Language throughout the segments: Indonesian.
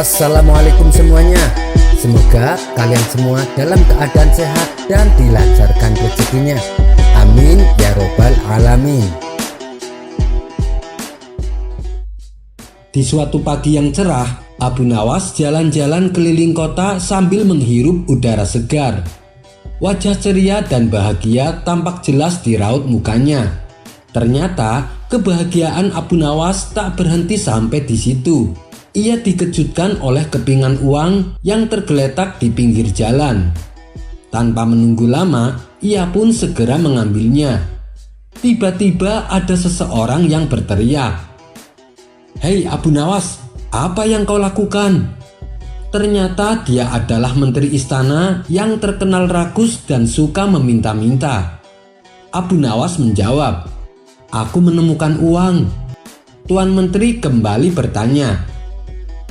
Assalamualaikum semuanya. Semoga kalian semua dalam keadaan sehat dan dilancarkan rezekinya. Amin ya robbal alamin. Di suatu pagi yang cerah, Abu Nawas jalan-jalan keliling kota sambil menghirup udara segar. Wajah ceria dan bahagia tampak jelas di raut mukanya. Ternyata kebahagiaan Abu Nawas tak berhenti sampai di situ. Ia dikejutkan oleh kepingan uang yang tergeletak di pinggir jalan. Tanpa menunggu lama, ia pun segera mengambilnya. Tiba-tiba ada seseorang yang berteriak, "Hei Abu Nawas, apa yang kau lakukan?" Ternyata dia adalah menteri istana yang terkenal rakus dan suka meminta-minta. Abu Nawas menjawab, "Aku menemukan uang." Tuan Menteri kembali bertanya,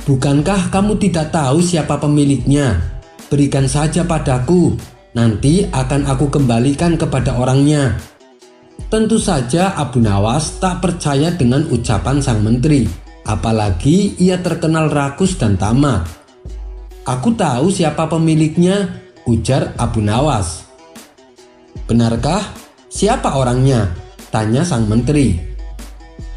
"Bukankah kamu tidak tahu siapa pemiliknya? Berikan saja padaku, nanti akan aku kembalikan kepada orangnya." Tentu saja Abu Nawas tak percaya dengan ucapan sang menteri, apalagi ia terkenal rakus dan tamak. "Aku tahu siapa pemiliknya," ujar Abu Nawas. "Benarkah? Siapa orangnya?" tanya sang menteri.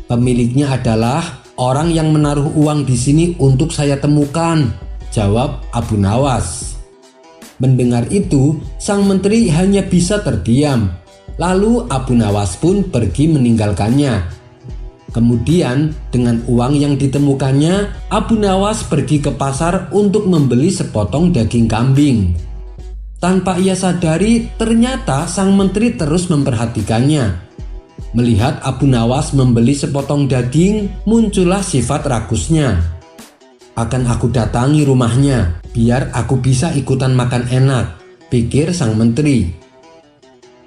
"Pemiliknya adalah orang yang menaruh uang di sini untuk saya temukan," jawab Abu Nawas. Mendengar itu, sang menteri hanya bisa terdiam. Lalu Abu Nawas pun pergi meninggalkannya. Kemudian dengan uang yang ditemukannya, Abu Nawas pergi ke pasar untuk membeli sepotong daging kambing. Tanpa ia sadari, ternyata sang menteri terus memperhatikannya. Melihat Abu Nawas membeli sepotong daging, muncullah sifat rakusnya. "Akan aku datangi rumahnya, biar aku bisa ikutan makan enak," pikir sang menteri.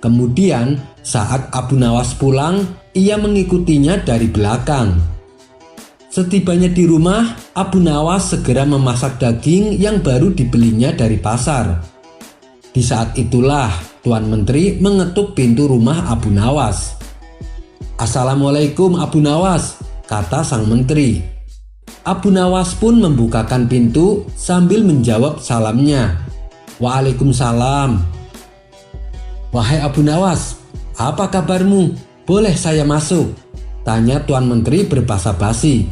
Kemudian saat Abu Nawas pulang, ia mengikutinya dari belakang. Setibanya di rumah, Abu Nawas segera memasak daging yang baru dibelinya dari pasar. Di saat itulah Tuan Menteri mengetuk pintu rumah Abu Nawas. "Assalamualaikum Abu Nawas," kata sang menteri. Abu Nawas pun membukakan pintu sambil menjawab salamnya. "Waalaikumsalam." "Wahai Abu Nawas, apa kabarmu? Boleh saya masuk?" tanya Tuan Menteri berbahasa basi.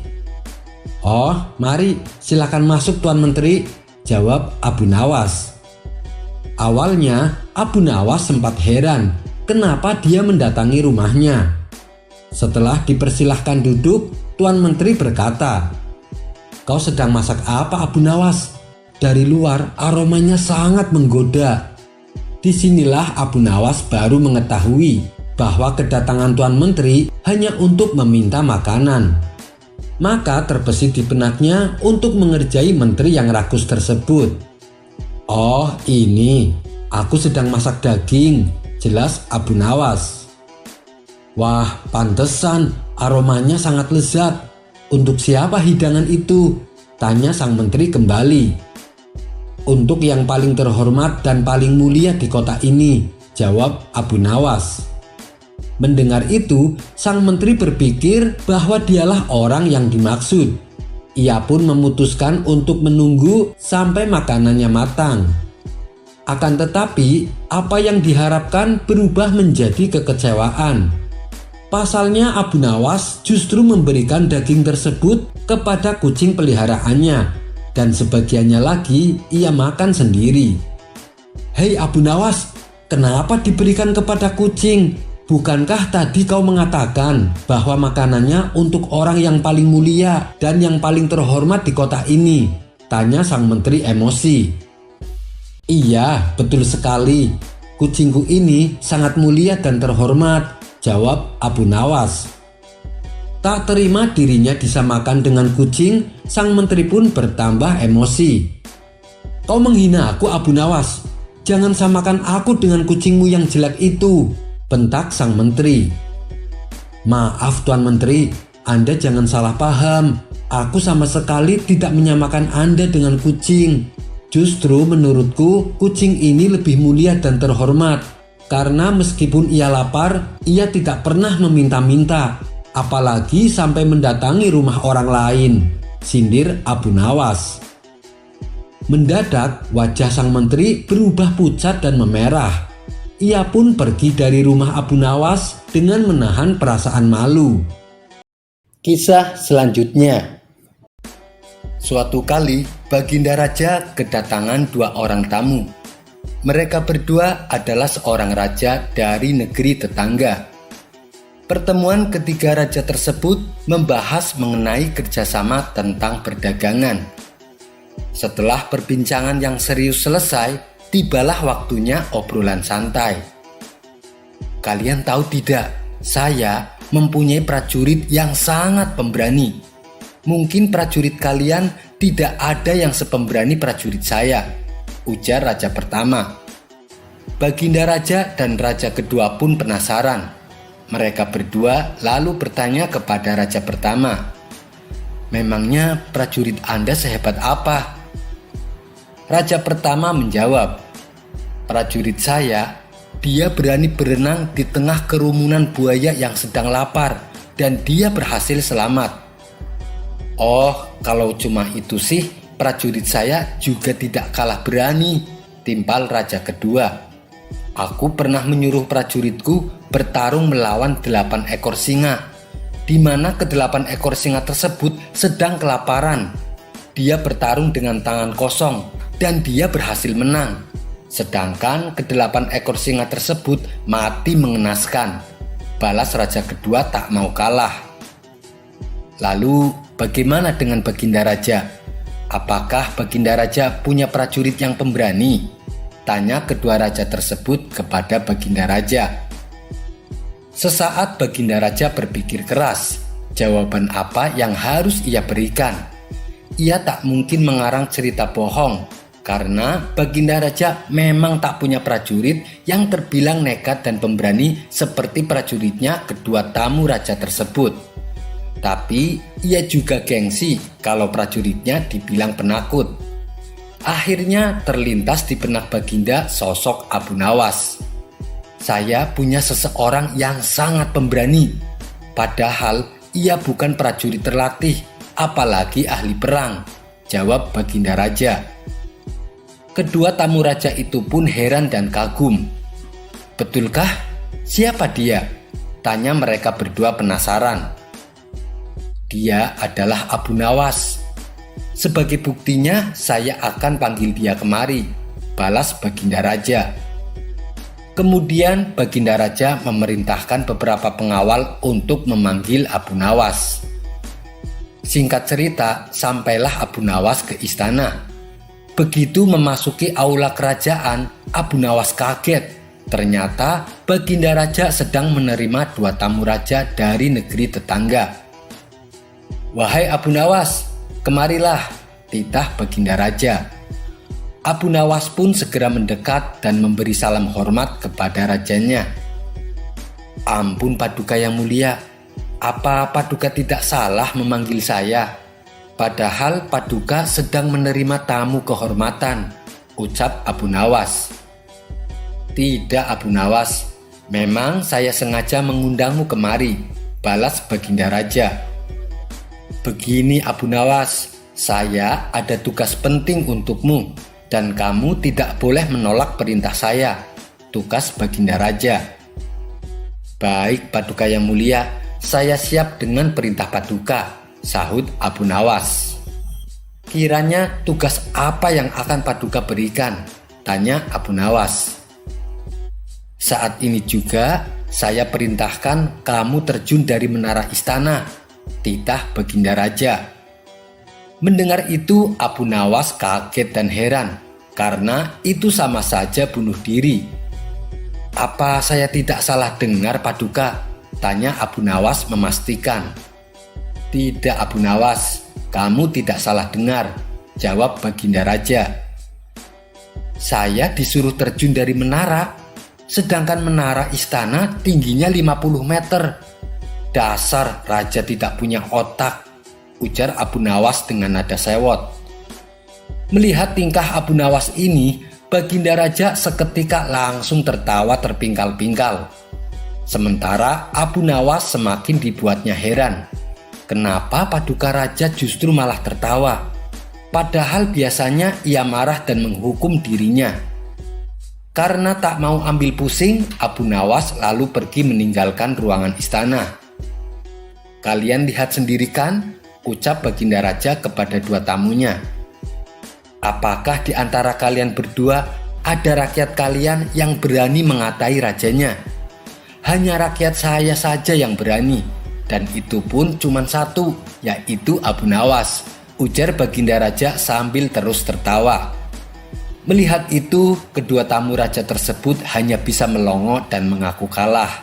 "Oh, mari silakan masuk Tuan Menteri," jawab Abu Nawas. Awalnya Abu Nawas sempat heran kenapa dia mendatangi rumahnya. Setelah dipersilahkan duduk, Tuan Menteri berkata, "Kau sedang masak apa Abu Nawas? Dari luar aromanya sangat menggoda." Disinilah Abu Nawas baru mengetahui bahwa kedatangan Tuan Menteri hanya untuk meminta makanan. Maka terbesit di benaknya untuk mengerjai menteri yang rakus tersebut. "Oh ini, aku sedang masak daging," jelas Abu Nawas. "Wah, pantesan aromanya sangat lezat. Untuk siapa hidangan itu?" tanya sang menteri kembali. "Untuk yang paling terhormat dan paling mulia di kota ini," jawab Abu Nawas. Mendengar itu, sang menteri berpikir bahwa dialah orang yang dimaksud. Ia pun memutuskan untuk menunggu sampai makanannya matang. Akan tetapi, apa yang diharapkan berubah menjadi kekecewaan. Pasalnya Abu Nawas justru memberikan daging tersebut kepada kucing peliharaannya, dan sebagiannya lagi ia makan sendiri. "Hei Abu Nawas, kenapa diberikan kepada kucing? Bukankah tadi kau mengatakan bahwa makanannya untuk orang yang paling mulia dan yang paling terhormat di kota ini?" tanya sang menteri emosi. "Iya, betul sekali. Kucingku ini sangat mulia dan terhormat," jawab Abu Nawas. Tak terima dirinya disamakan dengan kucing, sang menteri pun bertambah emosi. "Kau menghina aku Abu Nawas. Jangan samakan aku dengan kucingmu yang jelek itu," bentak sang menteri. "Maaf Tuan Menteri, Anda jangan salah paham. Aku sama sekali tidak menyamakan Anda dengan kucing. Justru menurutku kucing ini lebih mulia dan terhormat. Karena meskipun ia lapar, ia tidak pernah meminta-minta, apalagi sampai mendatangi rumah orang lain," sindir Abu Nawas. Mendadak wajah sang menteri berubah pucat dan memerah. Ia pun pergi dari rumah Abu Nawas dengan menahan perasaan malu. Kisah selanjutnya. Suatu kali Baginda Raja kedatangan 2 orang tamu. Mereka berdua adalah seorang raja dari negeri tetangga. Pertemuan ketiga raja tersebut membahas mengenai kerjasama tentang perdagangan. Setelah perbincangan yang serius selesai, tibalah waktunya obrolan santai. Kalian tahu tidak, saya mempunyai prajurit yang sangat pemberani. Mungkin prajurit kalian tidak ada yang sepemberani prajurit saya, ujar raja pertama. Baginda Raja dan raja kedua pun penasaran. Mereka berdua lalu bertanya kepada raja pertama, "Memangnya prajurit Anda sehebat apa?" Raja pertama menjawab, "Prajurit saya, dia berani berenang di tengah kerumunan buaya yang sedang lapar dan dia berhasil selamat." "Oh, kalau cuma itu sih, prajurit saya juga tidak kalah berani," timpal raja kedua. "Aku pernah menyuruh prajuritku bertarung melawan 8 ekor singa, di mana ke-8 ekor singa tersebut sedang kelaparan. Dia bertarung dengan tangan kosong dan dia berhasil menang. Sedangkan ke-8 ekor singa tersebut mati mengenaskan," balas raja kedua tak mau kalah. "Lalu bagaimana dengan Baginda Raja? Apakah Baginda Raja punya prajurit yang pemberani?" tanya kedua raja tersebut kepada Baginda Raja. Sesaat Baginda Raja berpikir keras, jawaban apa yang harus ia berikan. Ia tak mungkin mengarang cerita bohong, karena Baginda Raja memang tak punya prajurit yang terbilang nekat dan pemberani seperti prajuritnya kedua tamu raja tersebut. Tapi ia juga gengsi kalau prajuritnya dibilang penakut. Akhirnya terlintas di benak Baginda sosok Abu Nawas. "Saya punya seseorang yang sangat pemberani. Padahal ia bukan prajurit terlatih, apalagi ahli perang," jawab Baginda Raja. Kedua tamu raja itu pun heran dan kagum. "Betulkah? Siapa dia?" tanya mereka berdua penasaran. "Dia adalah Abu Nawas. Sebagai buktinya saya akan panggil dia kemari," balas Baginda Raja. Kemudian Baginda Raja memerintahkan beberapa pengawal untuk memanggil Abu Nawas. Singkat cerita, sampailah Abu Nawas ke istana. Begitu memasuki aula kerajaan, Abu Nawas kaget. Ternyata Baginda Raja sedang menerima 2 tamu raja dari negeri tetangga. "Wahai Abu Nawas, kemarilah," titah Baginda Raja. Abu Nawas pun segera mendekat dan memberi salam hormat kepada rajanya. "Ampun Paduka yang mulia, apa Paduka tidak salah memanggil saya? Padahal Paduka sedang menerima tamu kehormatan," ucap Abu Nawas. "Tidak Abu Nawas, memang saya sengaja mengundangmu kemari," balas Baginda Raja. "Begini Abu Nawas, saya ada tugas penting untukmu dan kamu tidak boleh menolak perintah saya," tugas Baginda Raja. "Baik Paduka yang mulia, saya siap dengan perintah Paduka," sahut Abu Nawas. "Kiranya tugas apa yang akan Paduka berikan?" tanya Abu Nawas. "Saat ini juga saya perintahkan kamu terjun dari menara istana," titah Baginda Raja. Mendengar itu Abu Nawas kaget dan heran, karena itu sama saja bunuh diri. "Apa saya tidak salah dengar Paduka?" tanya Abu Nawas memastikan. "Tidak Abu Nawas, kamu tidak salah dengar," jawab Baginda Raja. "Saya disuruh terjun dari menara, sedangkan menara istana tingginya 50 meter. Dasar raja tidak punya otak," ujar Abu Nawas dengan nada sewot. Melihat tingkah Abu Nawas ini, Baginda Raja seketika langsung tertawa terpingkal-pingkal. Sementara Abu Nawas semakin dibuatnya heran. Kenapa Paduka Raja justru malah tertawa? Padahal biasanya ia marah dan menghukum dirinya. Karena tak mau ambil pusing, Abu Nawas lalu pergi meninggalkan ruangan istana. "Kalian lihat sendiri kan?" ucap Baginda Raja kepada dua tamunya. "Apakah di antara kalian berdua ada rakyat kalian yang berani mengatai rajanya? Hanya rakyat saya saja yang berani, dan itu pun cuma satu, yaitu Abu Nawas," ujar Baginda Raja sambil terus tertawa. Melihat itu, kedua tamu raja tersebut hanya bisa melongo dan mengaku kalah.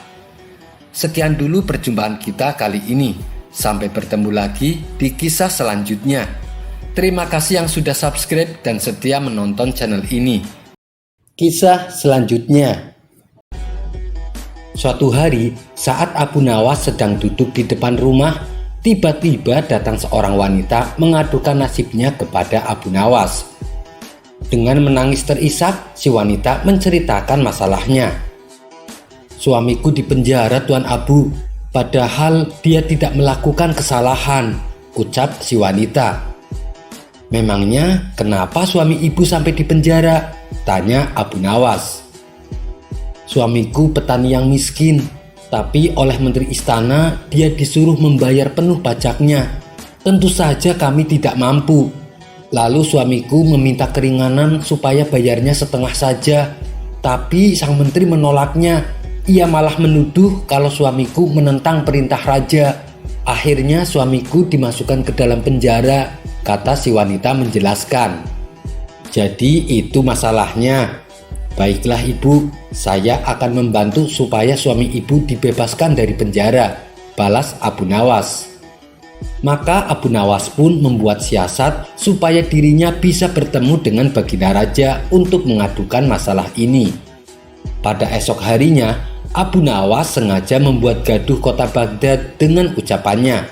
Sekian dulu perjumpaan kita kali ini. Sampai bertemu lagi di kisah selanjutnya. Terima kasih yang sudah subscribe dan setia menonton channel ini. Kisah selanjutnya. Suatu hari, saat Abu Nawas sedang duduk di depan rumah, tiba-tiba datang seorang wanita mengadukan nasibnya kepada Abu Nawas. Dengan menangis terisak, si wanita menceritakan masalahnya. "Suamiku dipenjara, Tuan Abu, padahal dia tidak melakukan kesalahan," ucap si wanita. "Memangnya kenapa suami ibu sampai dipenjara?" tanya Abu Nawas. "Suamiku petani yang miskin, tapi oleh menteri istana dia disuruh membayar penuh pajaknya. Tentu saja kami tidak mampu. Lalu suamiku meminta keringanan supaya bayarnya setengah saja, tapi sang menteri menolaknya. Ia malah menuduh kalau suamiku menentang perintah raja. Akhirnya suamiku dimasukkan ke dalam penjara," kata si wanita menjelaskan. "Jadi itu masalahnya. Baiklah ibu, saya akan membantu supaya suami ibu dibebaskan dari penjara," balas Abu Nawas. Maka Abu Nawas pun membuat siasat supaya dirinya bisa bertemu dengan Baginda Raja untuk mengadukan masalah ini. Pada esok harinya, Abu Nawas sengaja membuat gaduh kota Baghdad dengan ucapannya.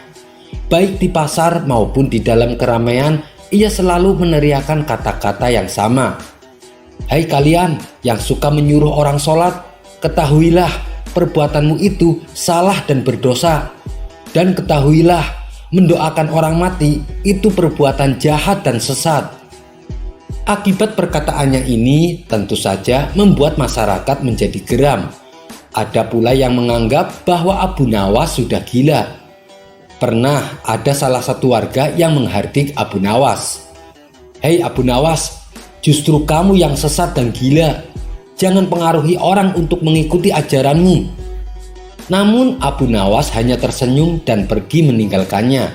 Baik di pasar maupun di dalam keramaian, ia selalu meneriakkan kata-kata yang sama. "Hai kalian yang suka menyuruh orang sholat, ketahuilah perbuatanmu itu salah dan berdosa. Dan ketahuilah, mendoakan orang mati itu perbuatan jahat dan sesat." Akibat perkataannya ini tentu saja membuat masyarakat menjadi geram. Ada pula yang menganggap bahwa Abu Nawas sudah gila. Pernah ada salah satu warga yang menghardik Abu Nawas. "Hei Abu Nawas, justru kamu yang sesat dan gila. Jangan pengaruhi orang untuk mengikuti ajaranmu." Namun Abu Nawas hanya tersenyum dan pergi meninggalkannya.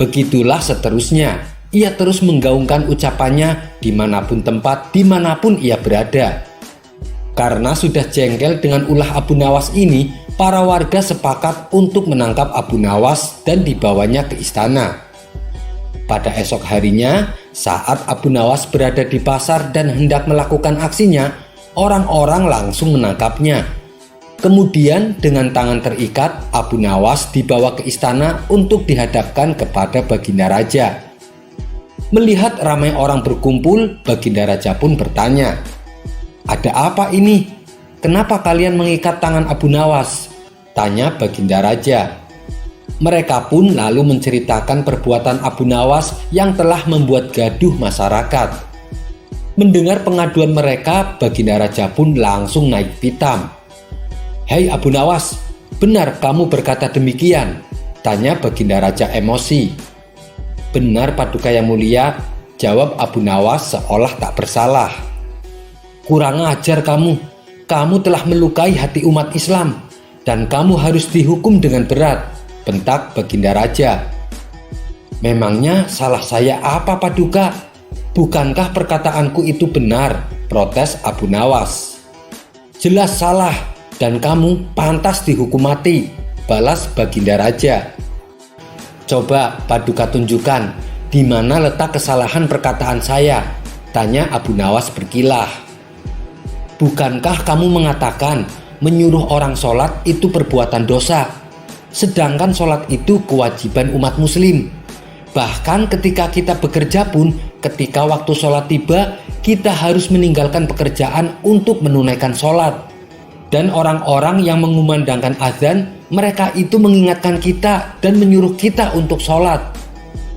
Begitulah seterusnya. Ia terus menggaungkan ucapannya dimanapun tempat, dimanapun ia berada. Karena sudah jengkel dengan ulah Abu Nawas ini, para warga sepakat untuk menangkap Abu Nawas dan dibawanya ke istana. Pada esok harinya, saat Abu Nawas berada di pasar dan hendak melakukan aksinya, orang-orang langsung menangkapnya. Kemudian dengan tangan terikat, Abu Nawas dibawa ke istana untuk dihadapkan kepada Baginda Raja. Melihat ramai orang berkumpul, Baginda Raja pun bertanya, "Ada apa ini? Kenapa kalian mengikat tangan Abu Nawas?" tanya Baginda Raja. Mereka pun lalu menceritakan perbuatan Abu Nawas yang telah membuat gaduh masyarakat. Mendengar pengaduan mereka, Baginda Raja pun langsung naik pitam. "Hei Abu Nawas, benar kamu berkata demikian?" tanya Baginda Raja emosi. "Benar Paduka Yang Mulia," jawab Abu Nawas seolah tak bersalah. "Kurang ajar kamu telah melukai hati umat Islam dan kamu harus dihukum dengan berat," bentak Baginda Raja. "Memangnya salah saya apa Paduka? Bukankah perkataanku itu benar?" protes Abu Nawas. "Jelas salah dan kamu pantas dihukum mati," balas Baginda Raja. "Coba Paduka tunjukkan di mana letak kesalahan perkataan saya," tanya Abu Nawas berkilah. "Bukankah kamu mengatakan menyuruh orang sholat itu perbuatan dosa? Sedangkan sholat itu kewajiban umat muslim. Bahkan ketika kita bekerja pun, ketika waktu sholat tiba, kita harus meninggalkan pekerjaan untuk menunaikan sholat. Dan orang-orang yang mengumandangkan azan, mereka itu mengingatkan kita dan menyuruh kita untuk sholat.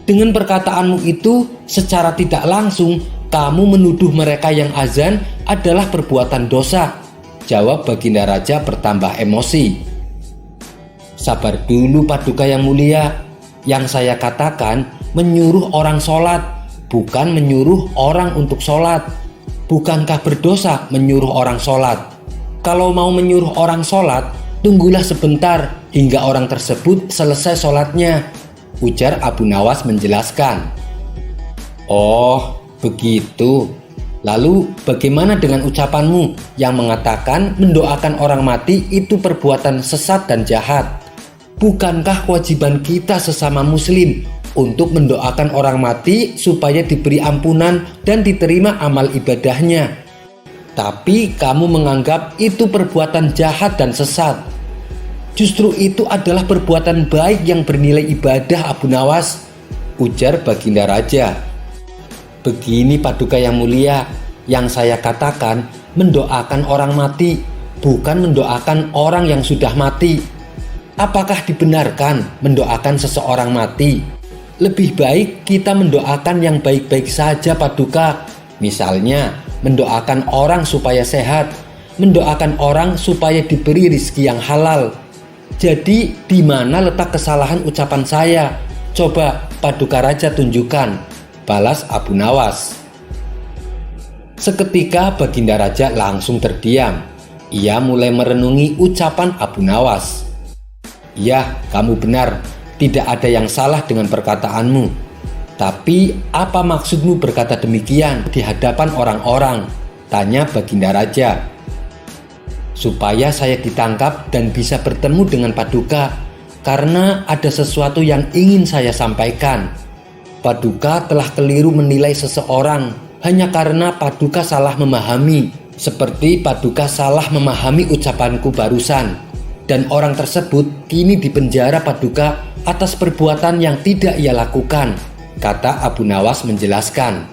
Dengan perkataanmu itu, secara tidak langsung kamu menuduh mereka yang azan adalah perbuatan dosa, jawab Baginda Raja bertambah emosi. Sabar dulu Paduka yang mulia, yang saya katakan menyuruh orang sholat, bukan menyuruh orang untuk sholat. Bukankah berdosa menyuruh orang sholat? Kalau mau menyuruh orang sholat, tunggulah sebentar hingga orang tersebut selesai sholatnya, ujar Abu Nawas menjelaskan. Oh, begitu. Lalu bagaimana dengan ucapanmu yang mengatakan mendoakan orang mati itu perbuatan sesat dan jahat? Bukankah kewajiban kita sesama muslim untuk mendoakan orang mati supaya diberi ampunan dan diterima amal ibadahnya? Tapi kamu menganggap itu perbuatan jahat dan sesat. Justru itu adalah perbuatan baik yang bernilai ibadah Abu Nawas, ujar Baginda Raja. Begini Paduka yang mulia, yang saya katakan mendoakan orang mati, bukan mendoakan orang yang sudah mati. Apakah dibenarkan mendoakan seseorang mati? Lebih baik kita mendoakan yang baik-baik saja Paduka. Misalnya mendoakan orang supaya sehat, mendoakan orang supaya diberi rizki yang halal. Jadi di mana letak kesalahan ucapan saya? Coba Paduka Raja tunjukkan, balas Abu Nawas. Seketika Baginda Raja langsung terdiam. Ia mulai merenungi ucapan Abu Nawas. Ya, kamu benar, tidak ada yang salah dengan perkataanmu. Tapi apa maksudmu berkata demikian di hadapan orang-orang? Tanya Baginda Raja. Supaya saya ditangkap dan bisa bertemu dengan Paduka, karena ada sesuatu yang ingin saya sampaikan. Paduka telah keliru menilai seseorang hanya karena Paduka salah memahami, seperti Paduka salah memahami ucapanku barusan. Dan orang tersebut kini dipenjara Paduka atas perbuatan yang tidak ia lakukan, kata Abu Nawas menjelaskan.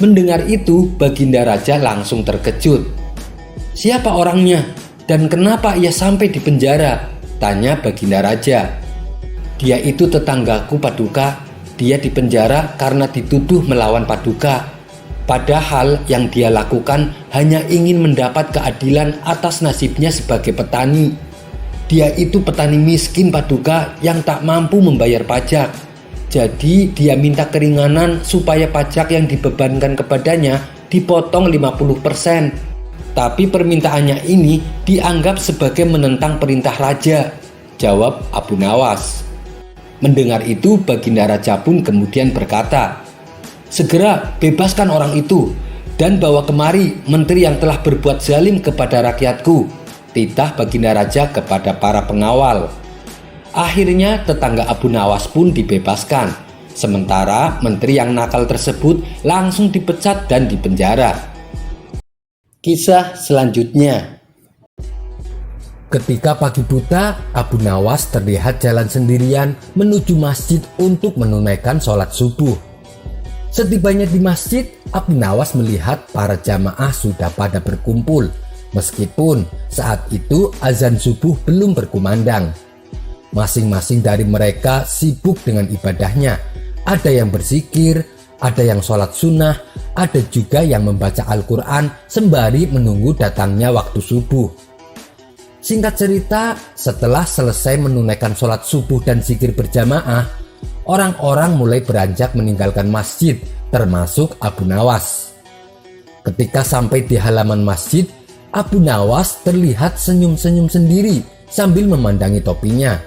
Mendengar itu, Baginda Raja langsung terkejut. Siapa orangnya dan kenapa ia sampai dipenjara? Tanya Baginda Raja. Dia itu tetanggaku Paduka. Dia dipenjara karena dituduh melawan Paduka. Padahal yang dia lakukan hanya ingin mendapat keadilan atas nasibnya sebagai petani. Dia itu petani miskin Paduka yang tak mampu membayar pajak. Jadi dia minta keringanan supaya pajak yang dibebankan kepadanya dipotong 50%. Tapi permintaannya ini dianggap sebagai menentang perintah raja, jawab Abu Nawas. Mendengar itu Baginda Raja pun kemudian berkata, segera bebaskan orang itu dan bawa kemari menteri yang telah berbuat zalim kepada rakyatku. Titah Baginda Raja kepada para pengawal. Akhirnya tetangga Abu Nawas pun dibebaskan. Sementara menteri yang nakal tersebut langsung dipecat dan dipenjara. Kisah selanjutnya. Ketika pagi buta, Abu Nawas terlihat jalan sendirian menuju masjid untuk menunaikan sholat subuh. Setibanya di masjid, Abu Nawas melihat para jamaah sudah pada berkumpul. Meskipun saat itu azan subuh belum berkumandang. Masing-masing dari mereka sibuk dengan ibadahnya. Ada yang berzikir, ada yang sholat sunnah, ada juga yang membaca Al-Quran sembari menunggu datangnya waktu subuh. Singkat cerita, setelah selesai menunaikan sholat subuh dan zikir berjamaah, orang-orang mulai beranjak meninggalkan masjid, termasuk Abu Nawas. Ketika sampai di halaman masjid, Abu Nawas terlihat senyum-senyum sendiri sambil memandangi topinya.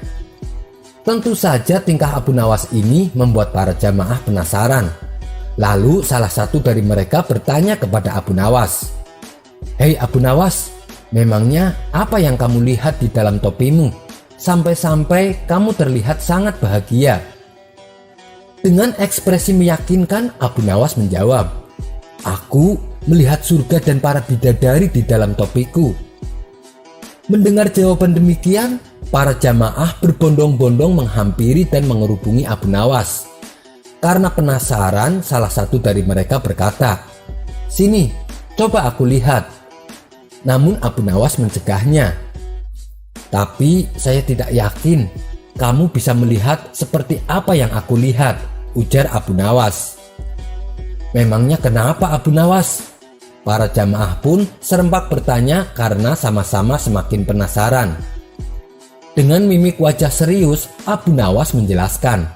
Tentu saja tingkah Abu Nawas ini membuat para jamaah penasaran. Lalu salah satu dari mereka bertanya kepada Abu Nawas, "Hei Abu Nawas, memangnya apa yang kamu lihat di dalam topimu? Sampai-sampai kamu terlihat sangat bahagia." Dengan ekspresi meyakinkan, Abu Nawas menjawab, "Aku melihat surga dan para bidadari di dalam topiku." Mendengar jawaban demikian, para jamaah berbondong-bondong menghampiri dan mengerubungi Abu Nawas. Karena penasaran, salah satu dari mereka berkata, "Sini, coba aku lihat." Namun Abu Nawas mencegahnya. "Tapi saya tidak yakin kamu bisa melihat seperti apa yang aku lihat," ujar Abu Nawas. Memangnya kenapa Abu Nawas? Para jamaah pun serempak bertanya karena sama-sama semakin penasaran. Dengan mimik wajah serius, Abu Nawas menjelaskan,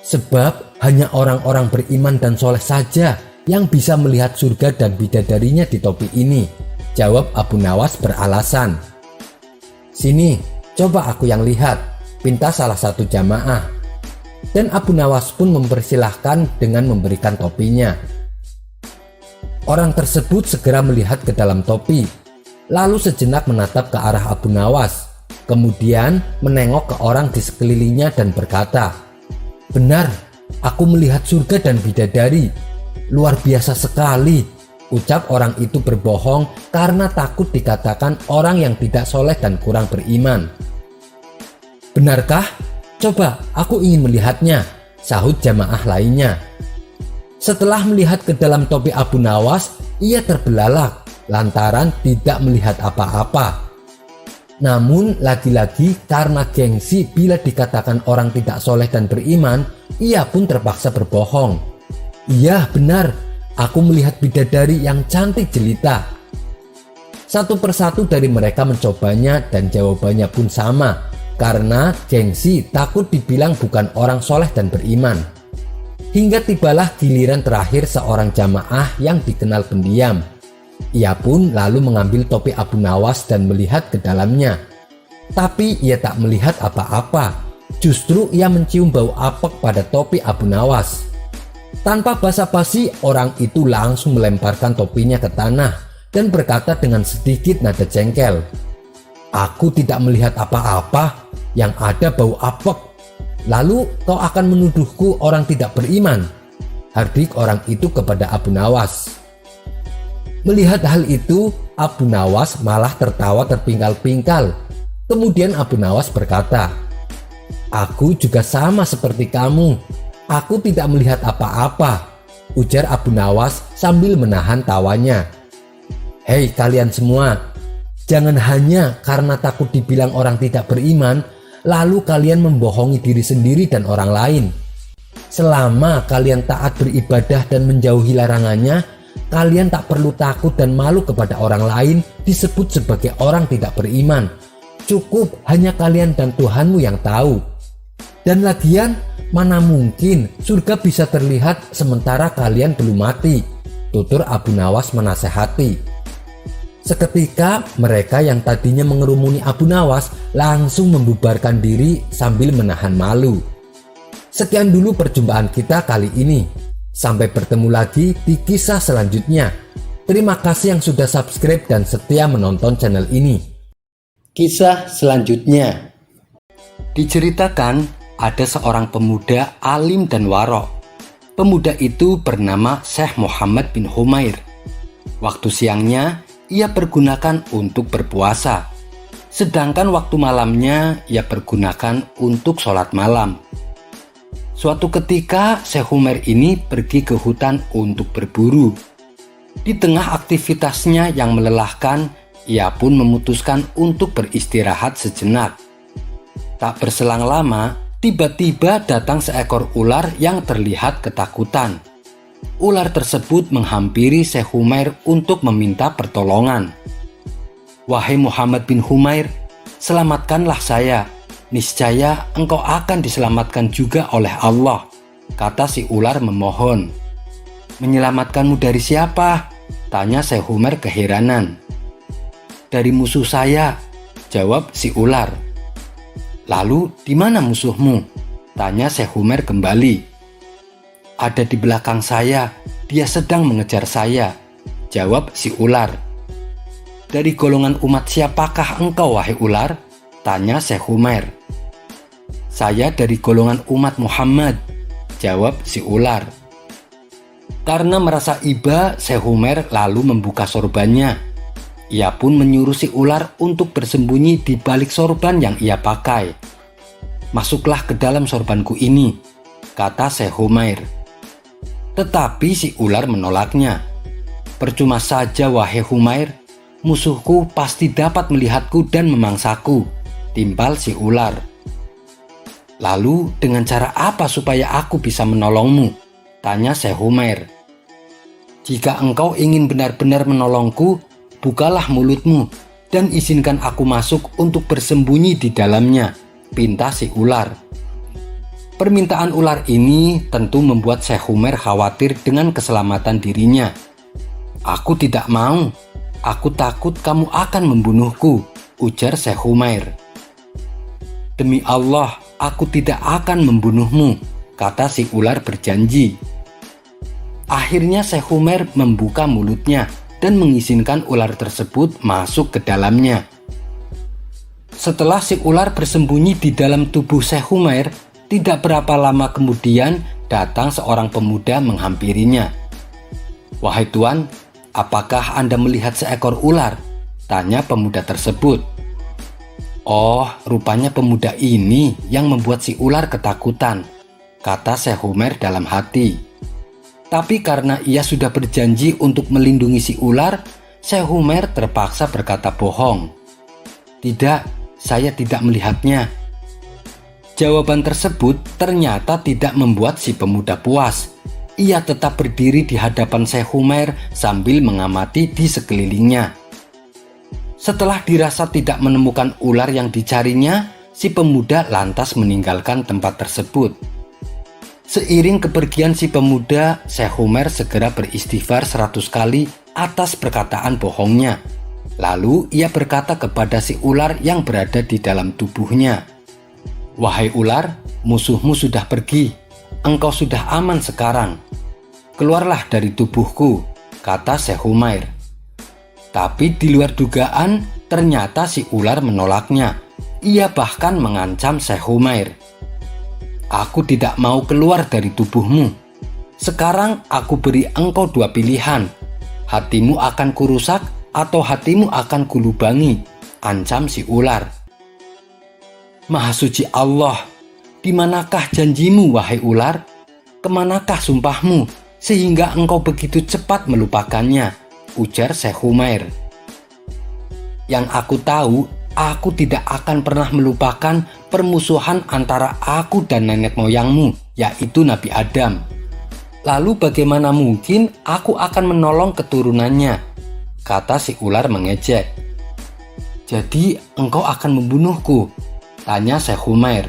sebab hanya orang-orang beriman dan soleh saja yang bisa melihat surga dan bidadarinya di topi ini, jawab Abu Nawas beralasan. Sini, coba aku yang lihat, pinta salah satu jamaah. Dan Abu Nawas pun mempersilahkan dengan memberikan topinya. Orang tersebut segera melihat ke dalam topi, lalu sejenak menatap ke arah Abu Nawas, kemudian menengok ke orang di sekelilingnya dan berkata, benar, aku melihat surga dan bidadari. Luar biasa sekali, ucap orang itu berbohong karena takut dikatakan orang yang tidak soleh dan kurang beriman. Benarkah? Coba, aku ingin melihatnya, sahut jamaah lainnya. Setelah melihat ke dalam topi Abu Nawas, ia terbelalak lantaran tidak melihat apa-apa. Namun lagi-lagi karena gengsi bila dikatakan orang tidak soleh dan beriman, ia pun terpaksa berbohong. Iya benar, aku melihat bidadari yang cantik jelita. Satu persatu dari mereka mencobanya dan jawabannya pun sama, karena gengsi takut dibilang bukan orang soleh dan beriman. Hingga tibalah giliran terakhir seorang jamaah yang dikenal pendiam. Ia pun lalu mengambil topi Abu Nawas dan melihat ke dalamnya. Tapi ia tak melihat apa-apa. Justru ia mencium bau apek pada topi Abu Nawas. Tanpa basa-basi, orang itu langsung melemparkan topinya ke tanah dan berkata dengan sedikit nada jengkel, aku tidak melihat apa-apa, yang ada bau apek. Lalu kau akan menuduhku orang tidak beriman, hardik orang itu kepada Abu Nawas. Melihat hal itu, Abu Nawas malah tertawa terpingkal-pingkal. Kemudian Abu Nawas berkata, aku juga sama seperti kamu, aku tidak melihat apa-apa, ujar Abu Nawas sambil menahan tawanya. Hei kalian semua, jangan hanya karena takut dibilang orang tidak beriman, lalu kalian membohongi diri sendiri dan orang lain. Selama kalian taat beribadah dan menjauhi larangannya, kalian tak perlu takut dan malu kepada orang lain disebut sebagai orang tidak beriman. Cukup hanya kalian dan Tuhanmu yang tahu. Dan lagian, mana mungkin surga bisa terlihat sementara kalian belum mati, tutur Abu Nawas menasehati. Seketika mereka yang tadinya mengerumuni Abu Nawas langsung membubarkan diri sambil menahan malu. Sekian dulu perjumpaan kita kali ini. Sampai bertemu lagi di kisah selanjutnya. Terima kasih yang sudah subscribe dan setia menonton channel ini. Kisah selanjutnya. Diceritakan ada seorang pemuda alim dan warok. Pemuda itu bernama Syekh Muhammad bin Humair. Waktu siangnya ia pergunakan untuk berpuasa, sedangkan waktu malamnya ia pergunakan untuk sholat malam. Suatu ketika Syekh Humair ini pergi ke hutan untuk berburu. Di tengah aktivitasnya yang melelahkan, ia pun memutuskan untuk beristirahat sejenak. Tak berselang lama, tiba-tiba datang seekor ular yang terlihat ketakutan. Ular tersebut menghampiri Syekh Humair untuk meminta pertolongan. Wahai Muhammad bin Humair, selamatkanlah saya. Niscaya engkau akan diselamatkan juga oleh Allah, kata si ular memohon. Menyelamatkanmu dari siapa? Tanya Syekh Humair keheranan. Dari musuh saya, jawab si ular. Lalu di mana musuhmu? Tanya Syekh Humair kembali. Ada di belakang saya, dia sedang mengejar saya, jawab si ular. Dari golongan umat siapakah engkau wahai ular? Tanya Syekh Humair. Saya dari golongan umat Muhammad, jawab si ular. Karena merasa iba, Syekh Humair lalu membuka sorbannya. Ia pun menyuruh si ular untuk bersembunyi di balik sorban yang ia pakai. Masuklah ke dalam sorbanku ini, kata Syekh Humair. Tetapi si ular menolaknya. Percuma saja wahai Humair, musuhku pasti dapat melihatku dan memangsaku, timpal si ular. Lalu dengan cara apa supaya aku bisa menolongmu? Tanya Syekh Umair. Jika engkau ingin benar-benar menolongku, bukalah mulutmu dan izinkan aku masuk untuk bersembunyi di dalamnya, pinta si ular. Permintaan ular ini tentu membuat Syekh Umair khawatir dengan keselamatan dirinya. Aku tidak mau, aku takut kamu akan membunuhku, ujar Syekh Umair. Demi Allah, aku tidak akan membunuhmu, kata si ular berjanji. Akhirnya Syekh Umair membuka mulutnya dan mengizinkan ular tersebut masuk ke dalamnya. Setelah si ular bersembunyi di dalam tubuh Syekh Umair, tidak berapa lama kemudian datang seorang pemuda menghampirinya. Wahai Tuan, apakah Anda melihat seekor ular? Tanya pemuda tersebut. Oh, rupanya pemuda ini yang membuat si ular ketakutan, kata Syekh Umair dalam hati. Tapi karena ia sudah berjanji untuk melindungi si ular, Syekh Umair terpaksa berkata bohong. Tidak, saya tidak melihatnya. Jawaban tersebut ternyata tidak membuat si pemuda puas. Ia tetap berdiri di hadapan Syekh Umair sambil mengamati di sekelilingnya. Setelah dirasa tidak menemukan ular yang dicarinya, si pemuda lantas meninggalkan tempat tersebut. Seiring kepergian si pemuda, Syekh Umair segera beristighfar 100 kali atas perkataan bohongnya. Lalu ia berkata kepada si ular yang berada di dalam tubuhnya, "Wahai ular, musuhmu sudah pergi. Engkau sudah aman sekarang. Keluarlah dari tubuhku," kata Syekh Umair. Tapi di luar dugaan, ternyata si ular menolaknya. Ia bahkan mengancam Syekh Umair. "Aku tidak mau keluar dari tubuhmu. Sekarang aku beri engkau 2 pilihan. Hatimu akan kurusak atau hatimu akan kulubangi," ancam si ular. "Maha suci Allah, di manakah janjimu wahai ular? Kemanakah sumpahmu sehingga engkau begitu cepat melupakannya?" ujar Syekh Umair. "Yang aku tahu, aku tidak akan pernah melupakan permusuhan antara aku dan nenek moyangmu, yaitu Nabi Adam. Lalu bagaimana mungkin aku akan menolong keturunannya?" kata si ular mengejek. "Jadi engkau akan membunuhku?" tanya Syekh Umair.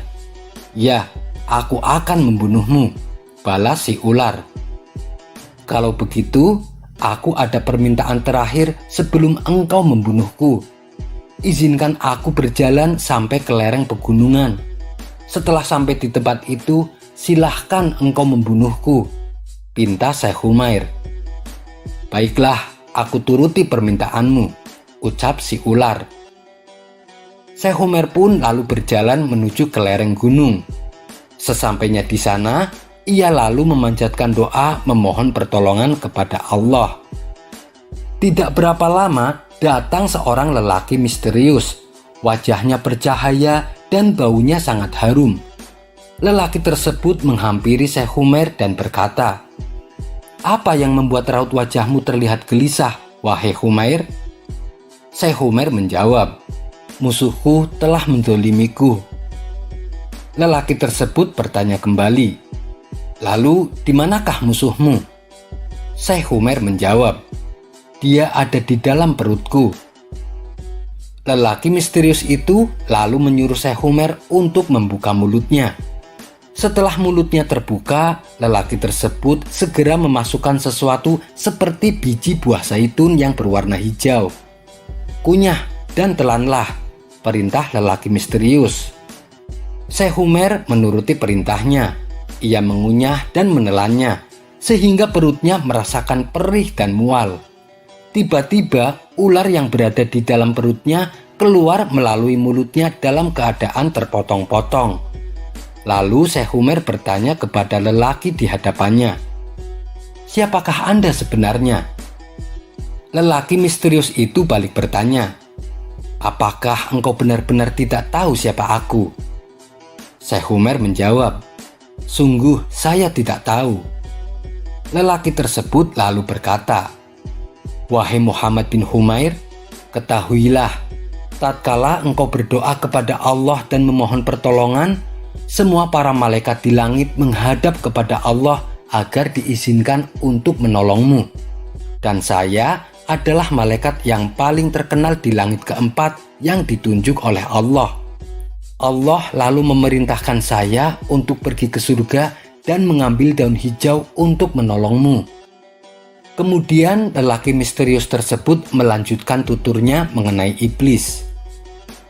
"Ya, aku akan membunuhmu," balas si ular. "Kalau begitu, aku ada permintaan terakhir sebelum engkau membunuhku. Izinkan aku berjalan sampai ke lereng pegunungan. Setelah sampai di tempat itu, silahkan engkau membunuhku," pinta Syekh Umair. "Baiklah, aku turuti permintaanmu," ucap si ular. Syekh Umair pun lalu berjalan menuju ke lereng gunung. Sesampainya di sana, ia lalu memanjatkan doa memohon pertolongan kepada Allah. Tidak berapa lama, datang seorang lelaki misterius. Wajahnya bercahaya dan baunya sangat harum. Lelaki tersebut menghampiri Syekh Umair dan berkata, "Apa yang membuat raut wajahmu terlihat gelisah, wahai Umair?" Syekh Umair menjawab, "Musuhku telah menzolimiku." Lelaki tersebut bertanya kembali, "Lalu di manakah musuhmu?" Syekh Umair menjawab, "Dia ada di dalam perutku." Lelaki misterius itu lalu menyuruh Syekh Umair untuk membuka mulutnya. Setelah mulutnya terbuka, lelaki tersebut segera memasukkan sesuatu seperti biji buah zaitun yang berwarna hijau. "Kunyah dan telanlah," perintah lelaki misterius. Syekh Umair menuruti perintahnya. Ia mengunyah dan menelannya, sehingga perutnya merasakan perih dan mual. Tiba-tiba, ular yang berada di dalam perutnya keluar melalui mulutnya dalam keadaan terpotong-potong. Lalu Syekh Umair bertanya kepada lelaki di hadapannya, "Siapakah Anda sebenarnya?" Lelaki misterius itu balik bertanya, "Apakah engkau benar-benar tidak tahu siapa aku?" Syekh Umair menjawab, "Sungguh saya tidak tahu." Lelaki tersebut lalu berkata, "Wahai Muhammad bin Umair, ketahuilah, tatkala engkau berdoa kepada Allah dan memohon pertolongan, semua para malaikat di langit menghadap kepada Allah agar diizinkan untuk menolongmu. Dan saya adalah malaikat yang paling terkenal di langit keempat yang ditunjuk oleh Allah. Allah lalu memerintahkan saya untuk pergi ke surga dan mengambil daun hijau untuk menolongmu. Kemudian lelaki misterius tersebut melanjutkan tuturnya mengenai iblis.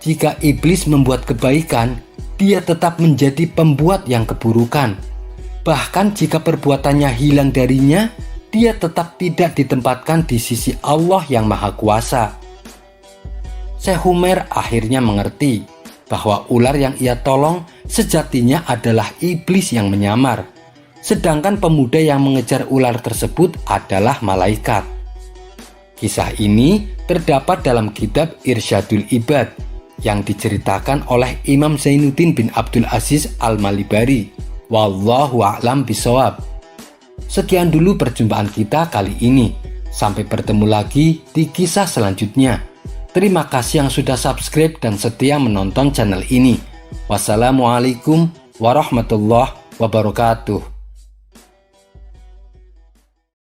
Jika iblis membuat kebaikan, dia tetap menjadi pembuat yang keburukan. Bahkan jika perbuatannya hilang darinya, dia tetap tidak ditempatkan di sisi Allah yang Maha Kuasa. Syekh Umair akhirnya mengerti bahwa ular yang ia tolong sejatinya adalah iblis yang menyamar, sedangkan pemuda yang mengejar ular tersebut adalah malaikat. Kisah ini terdapat dalam kitab Irsyadul Ibad yang diceritakan oleh Imam Zainuddin bin Abdul Aziz Al-Malibari. Wallahu a'lam bishawab. Sekian dulu perjumpaan kita kali ini. Sampai bertemu lagi di kisah selanjutnya. Terima kasih yang sudah subscribe dan setia menonton channel ini. Wassalamualaikum warahmatullahi wabarakatuh.